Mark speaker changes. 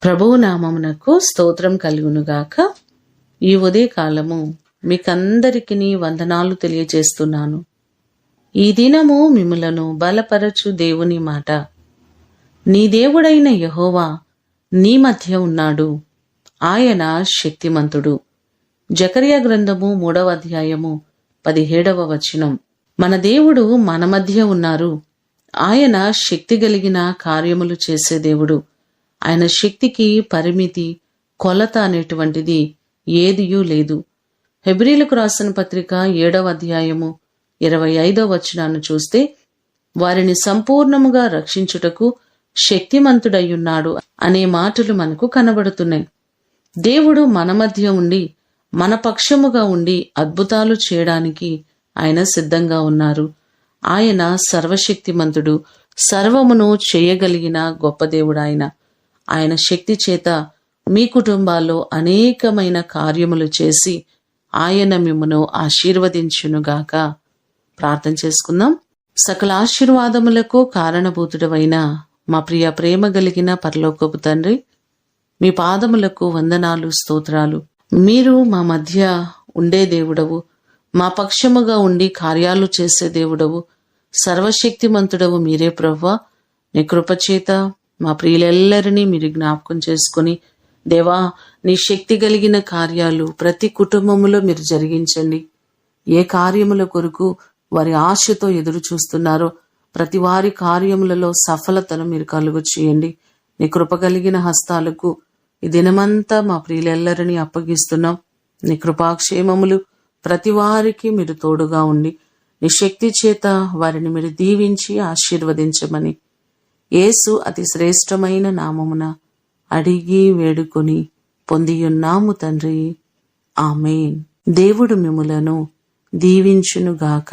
Speaker 1: ప్రభువు నామమునకు స్తోత్రం కలుగునుగాక. ఈ ఉదయకాలము మీకందరికీ వందనాలు తెలియజేస్తున్నాను. ఈ దినము మిమ్ములను బలపరచు దేవుని మాట. నీ దేవుడైన యెహోవా నీ మధ్య ఉన్నాడు, ఆయన శక్తిమంతుడు. జకర్యా గ్రంథము 3వ అధ్యాయము 17వ వచనం. మన దేవుడు మన మధ్య ఉన్నారు. ఆయన శక్తి కలిగిన కార్యములు చేసే దేవుడు. ఆయన శక్తికి పరిమితి, కొలత అనేటువంటిది ఏదియూ లేదు. హెబ్రీలకు రాసిన పత్రిక 7వ అధ్యాయము 25వ వచనాన్ని చూస్తే, వారిని సంపూర్ణముగా రక్షించుటకు శక్తిమంతుడయ్యున్నాడు అనే మాటలు మనకు కనబడుతున్నాయి. దేవుడు మన మధ్య ఉండి, మన పక్షముగా ఉండి అద్భుతాలు చేయడానికి ఆయన సిద్ధంగా ఉన్నారు. ఆయన సర్వశక్తిమంతుడు, సర్వమును చేయగలిగిన గొప్ప దేవుడు. ఆయన శక్తి చేత మీ కుటుంబాల్లో అనేకమైన కార్యములు చేసి ఆయన మిమ్మును ఆశీర్వదించునుగాక. ప్రార్థన చేసుకుందాం. సకల ఆశీర్వాదములకు కారణభూతుడవైన మా ప్రేమ కలిగిన పరలోకపు తండ్రి, మీ పాదములకు వందనాలు, స్తోత్రాలు. మీరు మా మధ్య ఉండే దేవుడవు, మా పక్షముగా ఉండి కార్యాలు చేసే దేవుడవు, సర్వశక్తిమంతుడవు మీరే ప్రభువా. నీ కృపచేత మా ప్రియులెల్లరినీ మీరు జ్ఞాపకం చేసుకుని, దేవా, నీ శక్తి కలిగిన కార్యాలు ప్రతి కుటుంబములో మీరు జరిగించండి. ఏ కార్యముల కొరకు వారి ఆశతో ఎదురు చూస్తున్నారో ప్రతి వారి కార్యములలో సఫలతను మీరు కలుగు చేయండి. నీ కృప కలిగిన హస్తాలకు ఈ దినమంతా మా ప్రియులెల్లరినీ అప్పగిస్తున్నాం. నీ కృపాక్షేమములు ప్రతి వారికి మీరు తోడుగా ఉండి, నీ శక్తి చేత వారిని మీరు దీవించి ఆశీర్వదించమని యేసు అతి శ్రేష్టమైన నామమున అడిగి వేడుకొని పొందియున్నాము తండ్రి. ఆమేన్. దేవుడు మిమ్ములను దీవించునుగాక.